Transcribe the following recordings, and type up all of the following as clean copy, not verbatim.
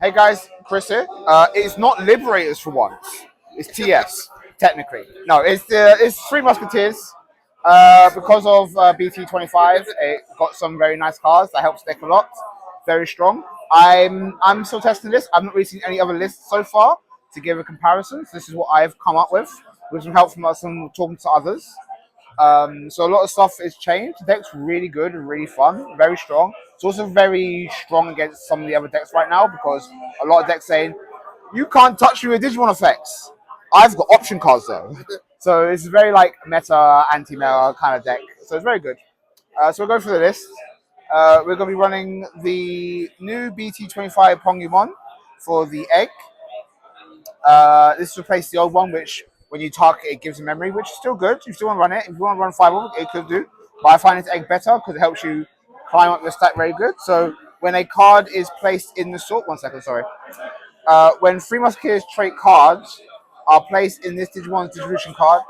Hey guys, Chris here. It's not Liberators for once. It's TS, technically. No, it's Three Musketeers. Because of BT25, it got some very nice cards that helps deck a lot. Very strong. I'm still testing this. I've not really seen any other lists so far to give a comparison. So this is what I've come up with some help from us and talking to others. So a lot of stuff is changed. The deck's really good and really fun, very strong. It's also very strong against some of the other decks right now because a lot of decks saying, you can't touch me with Digimon effects. I've got option cards though. So it's very like meta, anti-meta kind of deck. So it's very good. So we'll go through the list. We're going to be running the new BT25 Pongumon for the egg. This replaced the old one, which when you target it gives a memory, which is still good. You still want to run it. If you want to run 5 of it could do. But I find this egg better because it helps you climb up your stack very good. So when a card is placed in the sort, when Three Musketeers trait cards are placed in this Digimon's distribution card,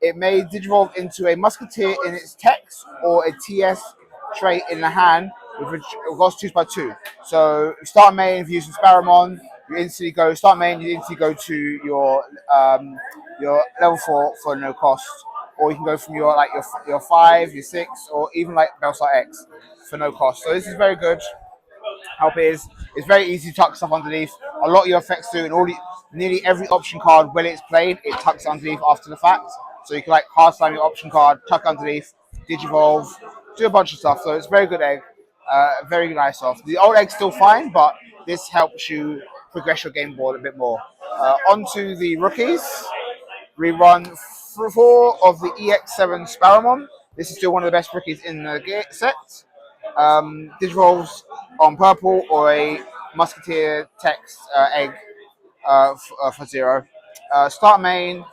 it may digivolve into a Musketeer in its text or a TS trait in the hand, which goes 2 by 2. So start main, if you use some Sparrowmon, you instantly go start main. You instantly go to your level 4 for no cost, or you can go from your 5, your 6, or even like Belstar X for no cost. So this is very good. Help is it's very easy to tuck stuff underneath. A lot of your effects do, and nearly every option card when it's played, it tucks underneath after the fact. So you can like hard slam your option card, tuck underneath, digivolve, do a bunch of stuff. So it's a very good egg, very nice off. The old egg's still fine, but this helps you progress your game board a bit more. Onto the rookies, we run 4 of the EX7 Sparrowmon. This is still one of the best rookies in the set. Digivolves on purple or a Musketeer text egg for 0. Start main.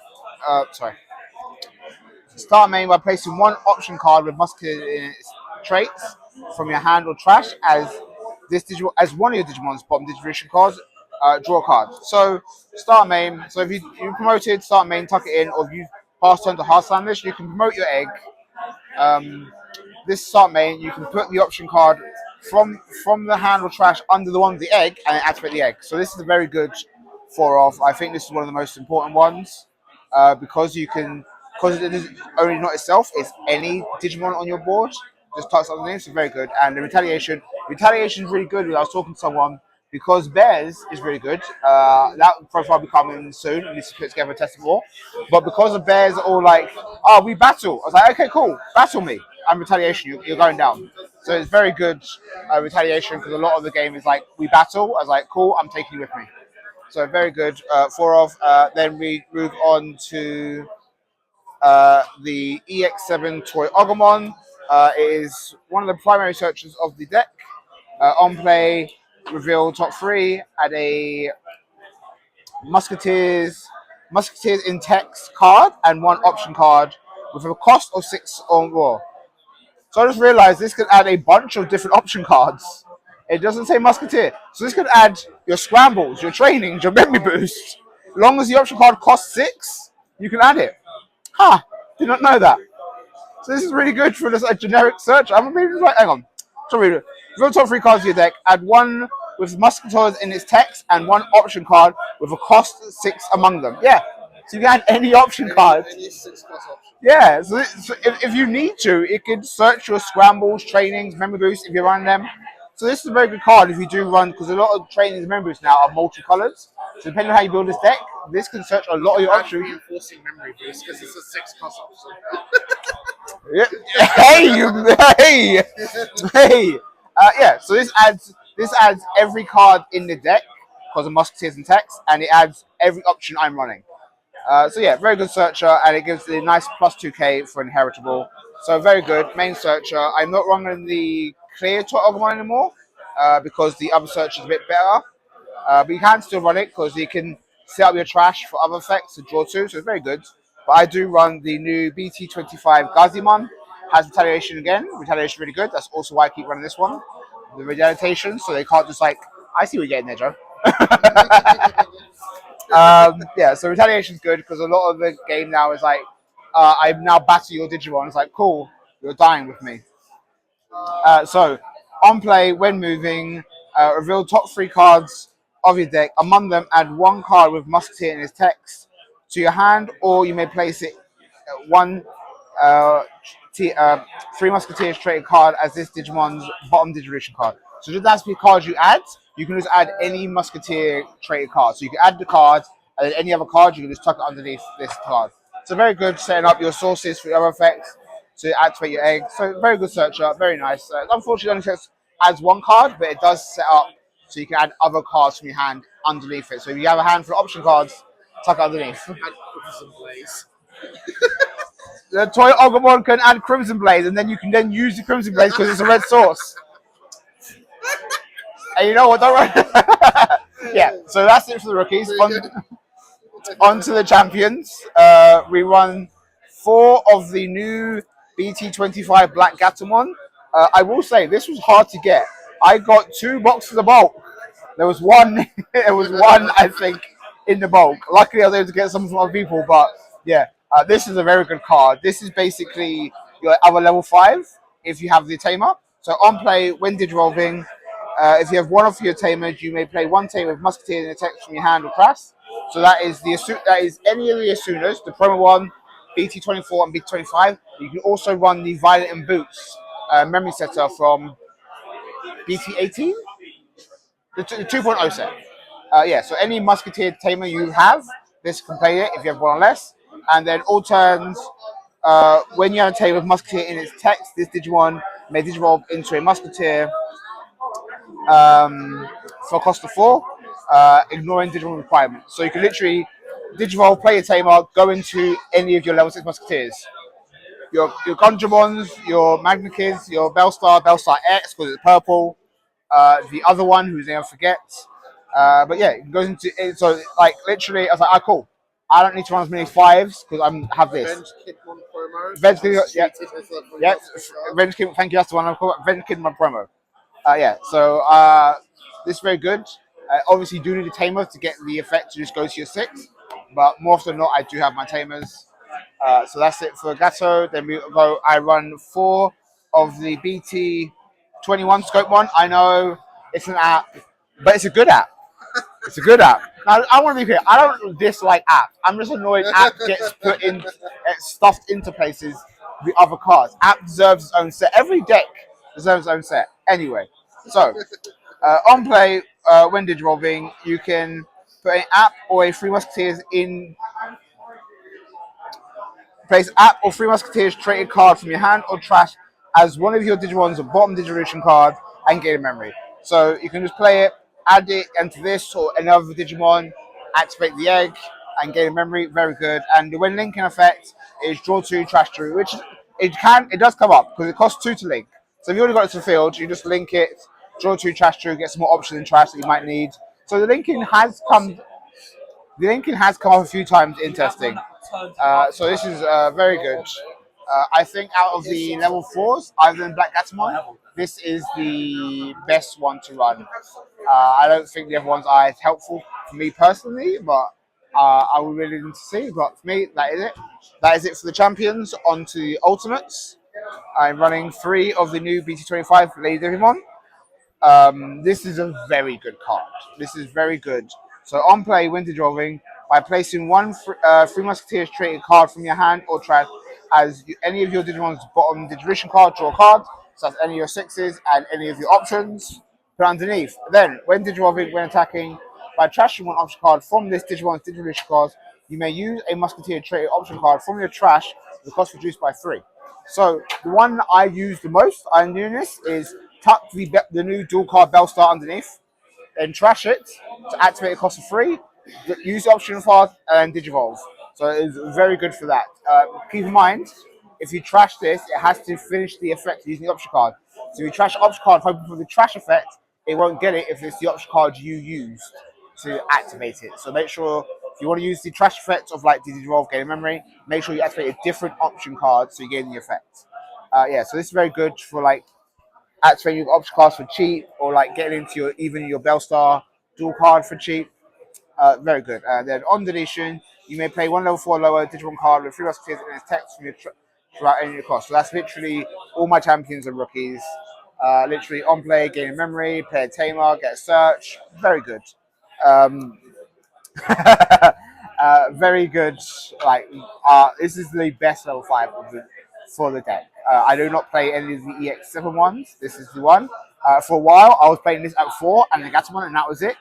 Start main by placing 1 option card with Musketeer in its traits from your hand or trash as one of your Digimon's bottom distribution cards. Draw a card. So start main. So if you promoted start main, tuck it in, or if you pass turn to hard slam this, you can promote your egg. This start main, you can put the option card from the hand or trash under the one with the egg and activate the egg. So this is a very good 4 off. I think this is one of the most important ones because it is only not itself, it's any Digimon on your board. Just touch on the name, so very good. And the retaliation is really good. I was talking to someone because Bears is really good. That profile will be coming soon. We need to put together a test more. But because the Bears are all like, oh, we battle. I was like, okay, cool, battle me. And retaliation, you're going down. So it's very good retaliation because a lot of the game is like, we battle. I was like, cool, I'm taking you with me. So very good. 4 off. Then we move on to the EX7 Toy Agumon. It is one of the primary searches of the deck. On play, reveal top 3, add a Musketeers in text card and 1 option card with a cost of 6 or more. So I just realized this could add a bunch of different option cards. It doesn't say Musketeer. So this could add your scrambles, your trainings, your memory boost. As long as the option card costs 6, you can add it. Huh, did not know that. So this is really good for this generic search. I'm maybe like, hang on. Sorry, reveal top 3 cards to your deck. Add 1 with Musketeers in its text and 1 option card with a cost 6 among them. Yeah. So you can add any option card. Any 6 plus option. Yeah. So if you need to, it can search your scrambles, trainings, memory boosts if you're running them. So this is a very good card if you do run, because a lot of trainings and memory boosts now are multicolored. So depending on how you build this deck, this can search a lot of your options. Reinforcing memory boost because it's a 6 plus option. Yeah. Hey. Yeah. So this adds every card in the deck because of Musketeers and text, and it adds every option I'm running. So yeah, very good searcher, and it gives the nice plus 2k for inheritable. So very good main searcher. I'm not running the clear Toy Agumon anymore because the other searcher is a bit better. But you can still run it because you can set up your trash for other effects to draw 2, so it's very good. But I do run the new BT25 Gazimon. Has retaliation again. Retaliation really good. That's also why I keep running this one. The retaliation, so they can't just like, I see what you're getting there, Joe. Yeah, so retaliation is good because a lot of the game now is like, I now battle your Digimon. It's like, cool. You're dying with me. So, on play, when moving, reveal top 3 cards of your deck. Among them, add 1 card with Musketeer in its text to your hand, or you may place it one uh, Three Musketeers traded card as this Digimon's bottom distribution card. So just that's the cards you add. You can just add any Musketeer traded card. So you can add the card, and then any other card you can just tuck it underneath this card. So very good setting up your sources for your other effects to activate your egg. So very good searcher, very nice. Unfortunately, it only adds 1 card, but it does set up so you can add other cards from your hand underneath it. So if you have a hand for option cards, tuck it underneath. And Crimson Blaze. The toy Agumon can add Crimson Blaze, and then you can then use the Crimson Blaze because it's a red source. And you know what? Don't worry. Yeah, so that's it for the rookies. On to the champions. We run 4 of the new BT25 Black Gatomon. I will say this was hard to get. I got 2 boxes of bulk. There was one. There was one, I think, in the bulk. Luckily, I was able to get some from other people. But yeah, this is a very good card. This is basically your other level 5 if you have the tamer. So on play, when digivolving, if you have one of your tamers, you may play 1 tamer with Musketeer in the text from your hand or press. So that is any of the Asunas, the promo one, BT24 and BT25. You can also run the Violet and Boots memory setter from BT18, the 2.0 set. Yeah, so any Musketeer tamer you have, this can play it if you have one or less. And then all turns, when you have a tamer with Musketeer in its text, this Digimon may digivolve into a Musketeer for cost of 4, ignoring Digimon requirements. So you can literally Digivolve, play a tamer, go into any of your level 6 Musketeers. Your Conjurons, your Magnakids, your Bellstar, Bellstar X because it's purple. The other one whose name I forget. But yeah, it goes into it. So like literally, I was like, ah, cool. I don't need to run as many 5s because I have this. Revenge Kidmon promo. Revenge Kid, yeah, Yeah. Revenge Kid. Thank you. That's the one I'm calling. Revenge Kid, my promo. Yeah. So this is very good. Obviously, you do need a tamer to get the effect to just go to your 6. But more often than not, I do have my tamers. So that's it for Gato. Then we go. I run 4 of the BT21 Scope one. I know it's an app, but it's a good app. It's a good app. Now, I want to be clear. I don't dislike app. I'm just annoyed app gets put in, stuffed into places with other cards. App deserves its own set. Every deck deserves its own set. Anyway, so on play, when digivolving, you can put an app or a Three Musketeers in place. App or Three Musketeers traded card from your hand or trash as one of your Digimon's bottom distribution card and gain a memory. So you can just play it, add it into this or another Digimon, activate the egg, and gain a memory. Very good. And the when linking effect is draw 2, trash 2, which it does come up because it costs 2 to link. So if you already got it to the field, you just link it, draw 2, trash 2, get some more options in trash that you might need. So the linking has come up a few times in testing. So this is very good. I think out of the level 4s, other than Black Gatomon, this is the best one to run. I don't think the other ones are as helpful for me personally, but I would really need to see. But for me, that is it. That is it for the champions. On to the ultimates. I'm running 3 of the new BT25 Lady Digimon. This is a very good card. This is very good. So on play, when drawing, by placing one Three Musketeers traded card from your hand or trash as any of your Digimon's bottom distribution card, draw a card. So that's any of your 6s and any of your options. Put underneath. Then, when Digivolving, when attacking, by trashing one option card from this Digimon's distribution card, you may use a Musketeer traded option card from your trash, the cost reduced by 3. So the one I use the most, I'm doing this, is tuck the new dual card Bellstar underneath, then trash it to activate a cost of 3, use the option card, and Digivolve. So it's very good for that. Keep in mind, if you trash this, it has to finish the effect using the option card. So if you trash option card hoping for the trash effect, it won't get it if it's the option card you used to activate it. So make sure if you want to use the trash effect of like Digivolve gain memory, make sure you activate a different option card so you gain the effect. Yeah, so this is very good for like activating your option cards for cheap or like getting into your Bellstar dual card for cheap. Very good. Then on deletion, you may play one level 4 lower Digimon card with 3 musketeers in its text throughout any cost. So that's literally all my champions and rookies. Literally on play, gain memory, play a tamer, get a search. Very good. Um, very good. Like this is the best level 5 for the deck. I do not play any of the EX7 ones. This is the one. For a while, I was playing this at 4 and the Gatomon, and that was it.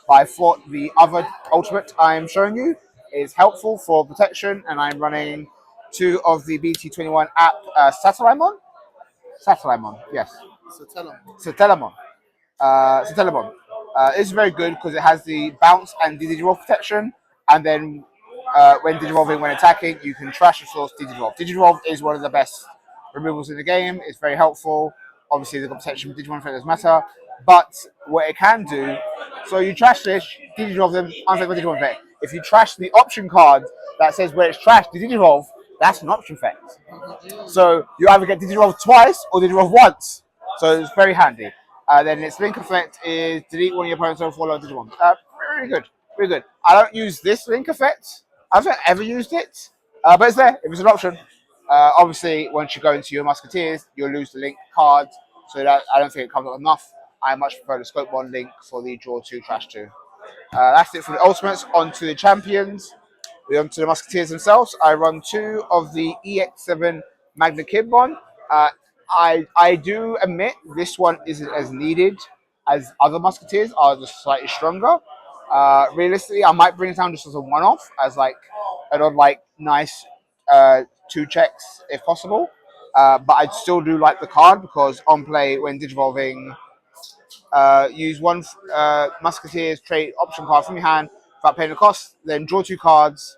But I thought the other ultimate I'm showing you is helpful for protection, and I'm running 2 of the BT21 app Satellimon. Satellimon, yes. So tell them. Satellimon. Satellimon. It's very good because it has the bounce and Digivolve protection, and then when Digivolving, when attacking, you can trash your source Digivolve. Digivolve is one of the best removals in the game. It's very helpful. Obviously, the protection from Digimon does matter, but what it can do, so you trash this, Digivolve them, unlike the Digimon effect. If you trash the option card that says where it's trashed, the Digivolve, that's an option effect. So you either get Digivolve twice or Digivolve once. So it's very handy. Then its link effect is delete one of your opponent's own follow Digimon. Really good, really good. I don't use this link effect. I haven't ever used it, but it's there. It was an option. Obviously, once you go into your Musketeers, you'll lose the link card, so that I don't think it comes up enough. I much prefer the Scope 1 link for the Draw 2, Trash 2. That's it for the Ultimates. On to the Champions. We're on to the Musketeers themselves. I run 2 of the EX7 Magna Kidbon. I do admit this one isn't as needed as other Musketeers are just slightly stronger. Realistically, I might bring it down just as a one-off, as like an odd, like nice 2 checks if possible. But I still do like the card because on play when digivolving, use 1 Musketeer's trait option card from your hand without paying the cost. Then draw 2 cards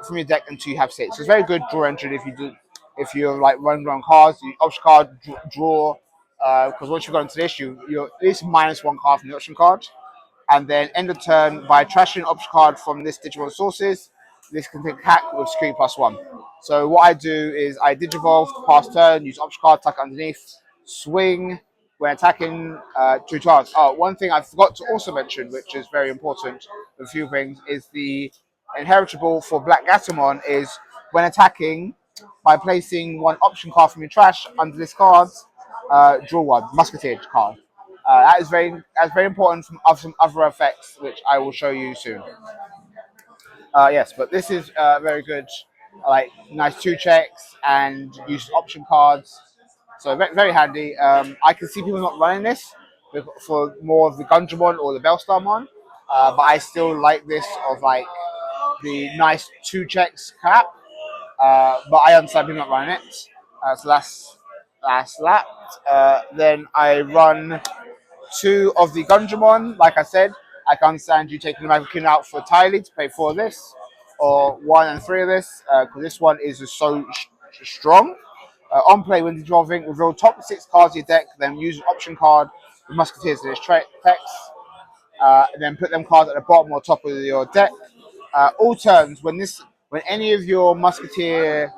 from your deck until you have 6. So it's very good draw entry if you do. If you're like running around cards, you option card draw. Because once you go into this, you're at least -1 card from the option card, and then end of turn by trashing option card from this Digimon sources. This can take hack with security +1. So what I do is I digivolve pass turn, use option card, tuck underneath, swing when attacking 2 cards. Oh, one thing I forgot to also mention, which is very important, a few things, is the inheritable for Black Gatomon is when attacking by placing 1 option card from your trash under this card, draw 1 Musketeer card. That's very important from some other effects, which I will show you soon. Yes, but this is very good. Like nice 2 checks and use option cards, so very handy. I can see people not running this for more of the Gundramon or the Bellstarmon, but I still like this of like the nice 2 checks cap. But I understand people not running it, so that's that. Then I run 2 of the Gundramon. Like I said, I can understand you taking the Magnikin out for Tylee to pay 4 of this, or 1 and 3 of this, because this one is just so strong. On play, when dissolving, reveal top 6 cards of your deck, then use an option card with Musketeers in this text, and then put them cards at the bottom or top of your deck. All turns, when any of your Musketeer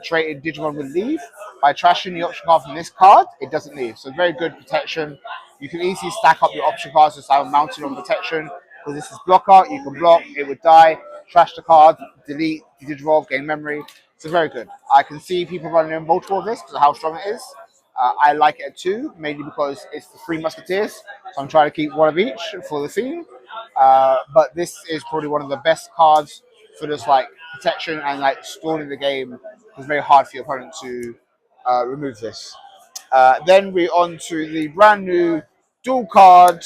traded Digimon would leave, by trashing the option card from this card, it doesn't leave. So very good protection. You can easily stack up your option cards to have a mounted on protection. Because this is blocker, you can block, it would die, trash the card, delete, digivolve, gain memory. So very good. I can see people running in multiple of this because of how strong it is. I like it at 2, mainly because it's the 3 Musketeers. So I'm trying to keep 1 of each for the theme. But this is probably one of the best cards for just like protection and like stalling the game. It's very hard for your opponent to remove this. Then we're on to the brand new dual card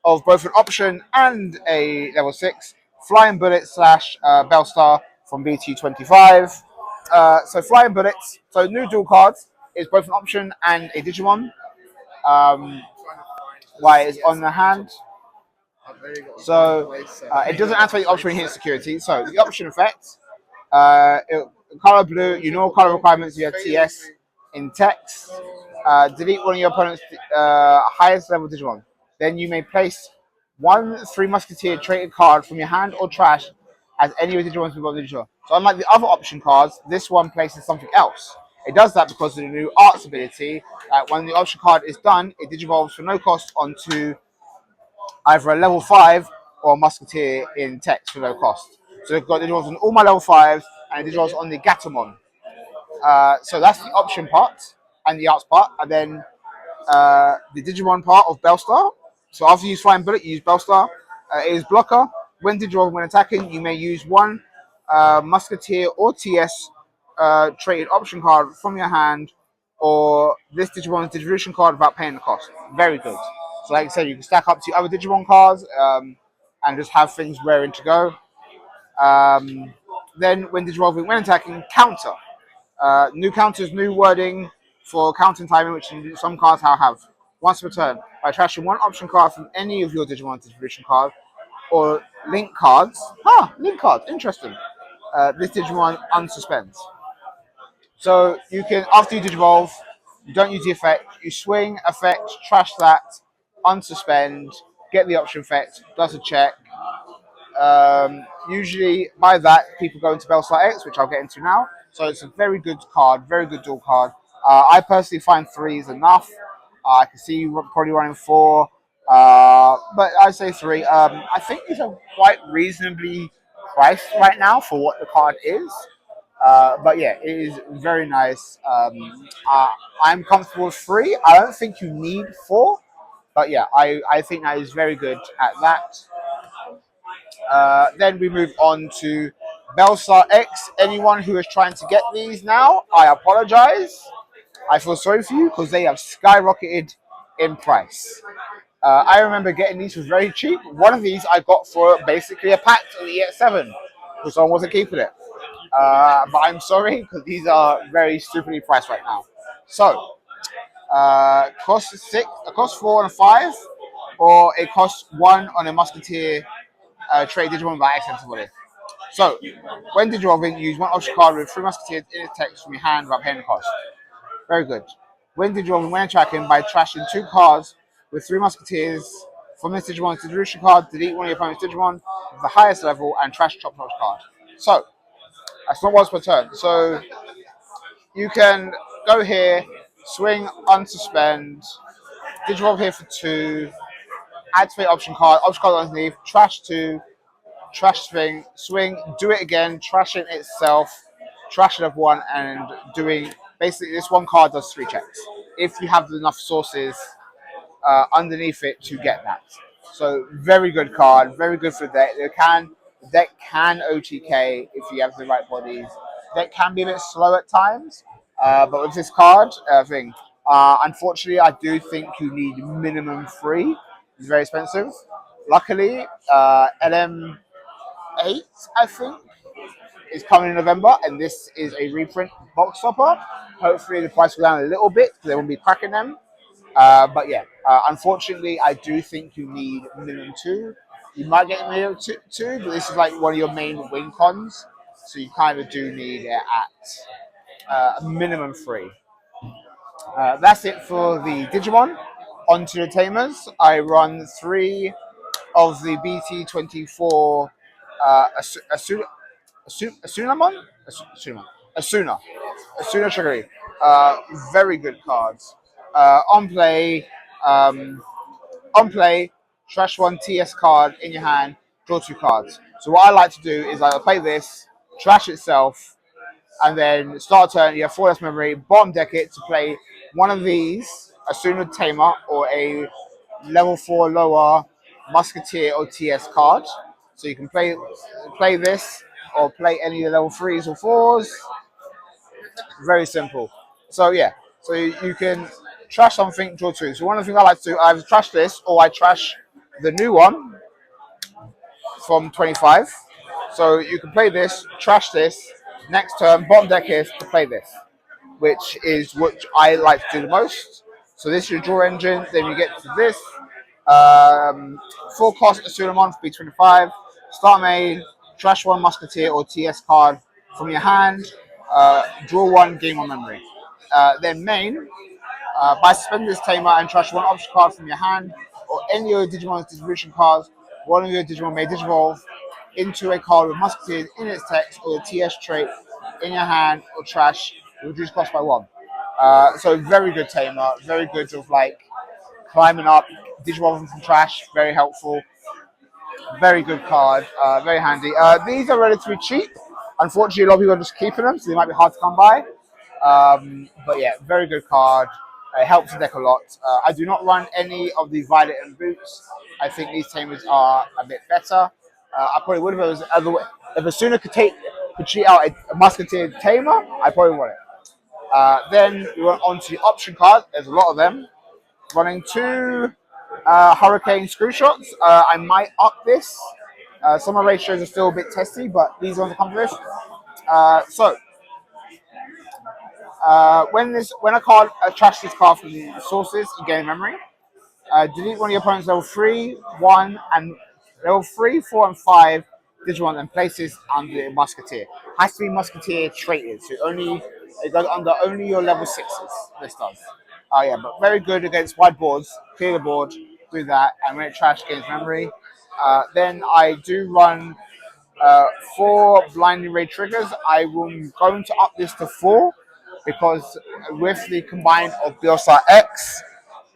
of both an option and a level 6 Flying Bullet slash Bellstar from BT25. So Flying Bullets, so new dual cards is both an option and a Digimon. Why it's on the hand. So it doesn't activate the option when you hit security. So the option effect, color blue, you know color requirements, you have TS in text. Delete one of your opponent's highest level Digimon. Then you may place 1 3 Musketeer traded card from your hand or trash as any of the Digimons we've got Digimon. So unlike the other option cards, this one places something else. It does that because of the new arts ability. When the option card is done, it digivolves for no cost onto either a level 5 or a Musketeer in text for no cost. So they've got Digimons on all my level 5s and Digimons on the Gatomon. So that's the option part and the arts part, and then the Digimon part of Bellstar. So after you use Flying Bullet, you use Bellstar. It is blocker. When Digimon, when attacking, you may use one Musketeer or TS traded option card from your hand, or this Digimon's distribution card without paying the cost. Very good. So like I said, you can stack up to other Digimon cards and just have things raring to go. Then when Digimon, when attacking, counter. New counters, new wording for counting timing, which some cards have. Once per turn, by trashing one option card from any of your Digimon distribution cards or link cards. Link cards, interesting. This Digimon unsuspends. So you can, after you Digivolve, you don't use the effect, you swing, effect, trash that, unsuspend, get the option effect, does a check. Usually by that, people go into Bellstar X, which I'll get into now. So it's a very good card, very good dual card. I personally find 3 is enough. I can see you probably running 4, but I'd say 3. I think these are quite reasonably priced right now for what the card is. But yeah, it is very nice. I'm comfortable with 3. I don't think you need 4, but yeah, I think that is very good at that. Then we move on to Bellstar X. Anyone who is trying to get these now, I apologize. I feel sorry for you because they have skyrocketed in price. I remember getting these for very cheap. One of these I got for basically a pack of the EX7 because someone wasn't keeping it. But I'm sorry because these are very stupidly priced right now. So, cost 4 and a 5, or it costs 1 on a Musketeer trade Digimon by accidentally. So, when Digivolving, use one option card with 3 Musketeers in its text from your hand without paying the cost. Very good. When Digivolving, when attacking, by trashing 2 cards with 3 Musketeers from this Digimon's distribution card, delete one of your opponent's Digimon with the highest level and trash top notch card. So, that's not once per turn. So, you can go here, swing, unsuspend, Digivolve here for 2, activate option card underneath, trash 2, trash swing, do it again, trash it itself, trash it of 1, and doing basically this one card does 3 checks if you have enough sources underneath it to get that. So very good card, very good for the deck. The deck can OTK if you have the right bodies. The deck can be a bit slow at times, but with this card unfortunately, I do think you need minimum 3. It's very expensive. Luckily, LM8, I think, is coming in November, and this is a reprint box topper. Hopefully, the price will go down a little bit because they won't be cracking them. But yeah, unfortunately, I do think you need minimum 2. You might get minimum two, but this is like one of your main win cons, so you kind of do need it at a minimum 3. That's it for the Digimon. Onto the Tamers. I run 3 of the BT24 Asunamon? Asuna Shigari. Very good cards. On play, um, on play, trash 1 TS card in your hand, draw 2 cards. So what I like to do is I play this, trash itself, and then start a turn, you have 4 less memory, bottom deck it to play one of these, Asuna Tamer, or a level 4 lower Musketeer or TS card. So you can play this or play any of the level 3s or 4s. Very simple. So yeah, so you can trash something, draw 2. So one of the things I like to do, I either trash this or I trash the new one from 25. So you can play this, trash this, next turn, bottom deck is to play this, which is what I like to do the most. So this is your draw engine, then you get to this. Full cost Asunamon for B25. Start main, trash 1 Musketeer or TS card from your hand, draw 1, gain 1 memory. Then main, by suspending this tamer and trash 1 option card from your hand or any of your Digimon's distribution cards, one of your Digimon may Digivolve into a card with Musketeer in its text or the TS trait in your hand or trash, reduce cost by 1. So very good tamer, very good of like climbing up, Digivolving from trash, very helpful. Very good card, very handy. These are relatively cheap. Unfortunately, a lot of people are just keeping them, so they might be hard to come by. But yeah, very good card. It helps the deck a lot. I do not run any of the Violet and Boots. I think these tamers are a bit better. I probably would if it was other way. If Asuna could cheat out a Musketeer tamer, I probably want it. Then we went on to the option card. There's a lot of them. Running two Hurricane Screenshots. I might up this. Some of the ratios are still a bit testy, but these ones come for this. When a card attracts this card from the sources, you gain memory. Delete one of your opponent's level 3, 1, and level 3, 4, and 5 Digimon and places under the Musketeer. Has to be Musketeer traded, so it goes under only your level 6s. This does. Oh yeah, but very good against wide boards. Clear the board, do that, and when it trash gains memory. Then I do run 4 blinding ray triggers. I will going to up this to 4 because with the combined of Biostar X,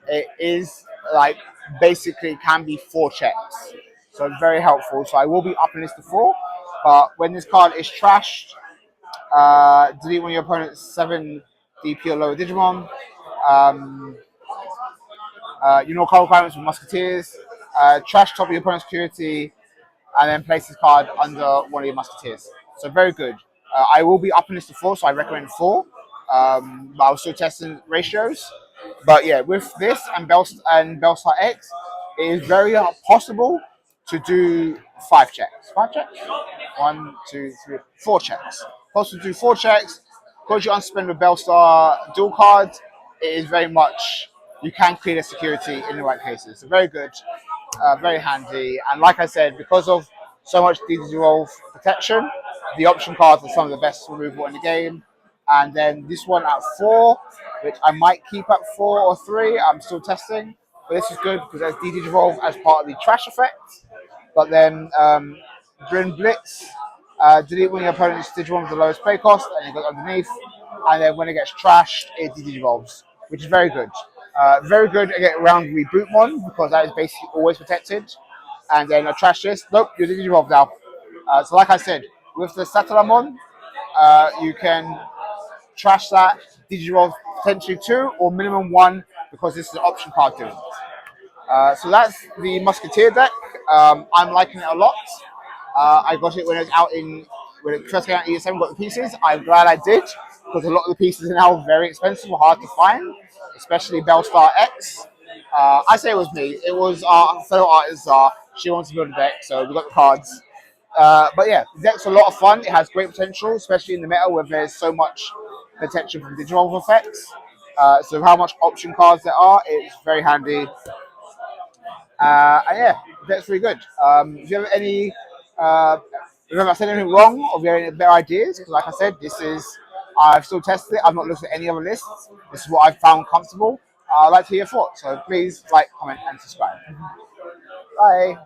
it is like basically can be 4 checks. So it's very helpful. So I will be upping this to 4. But when this card is trashed, delete one of your opponent's 7 DP or lower Digimon. Um, card requirements with Musketeers. Trash top of your opponent's security and then place this card under one of your Musketeers. So very good. I will be upping this to 4, so I recommend 4. But I was still testing ratios. But yeah, with this and Bellstar X, it is very possible to do 5 checks. 5 checks? 1, 2, 3, 4 checks. Possible to do 4 checks. Because you unspend with Bellstar dual cards, it is very much you can clear the security in the right cases. So very good, very handy. And like I said, because of so much Digivolve protection, the option cards are some of the best removal in the game. And then this one at 4, which I might keep at 4 or 3. I'm still testing, but this is good because there's Digivolve as part of the trash effect. But then Drin Blitz, delete when your opponent's Digimon with the lowest play cost, and it goes underneath. And then when it gets trashed, it Digivolves, which is very good. Very good around Rebootmon because that is basically always protected. And then a trash this, nope, you're Digivolve now. So like I said, with the Satellamon, you can trash that, Digivolve potentially 2 or minimum 1 because this is an option card doing it. So that's the Musketeer deck. I'm liking it a lot. I got it when it was out when it first came out in ES7, got the pieces. I'm glad I did because a lot of the pieces are now very expensive or hard to find, especially Bellstar X. I say it was me. It was our fellow artist. She wants to build a deck, so we got the cards. But yeah, the deck's a lot of fun. It has great potential, especially in the meta where there's so much potential from digital effects. So how much option cards there are, it's very handy. And yeah, that's really good. If you have any, if I said anything wrong or if you have any better ideas, because like I said, I've still tested it. I've not looked at any other lists. This is what I've found comfortable. I'd like to hear your thoughts. So please like, comment, and subscribe. Bye.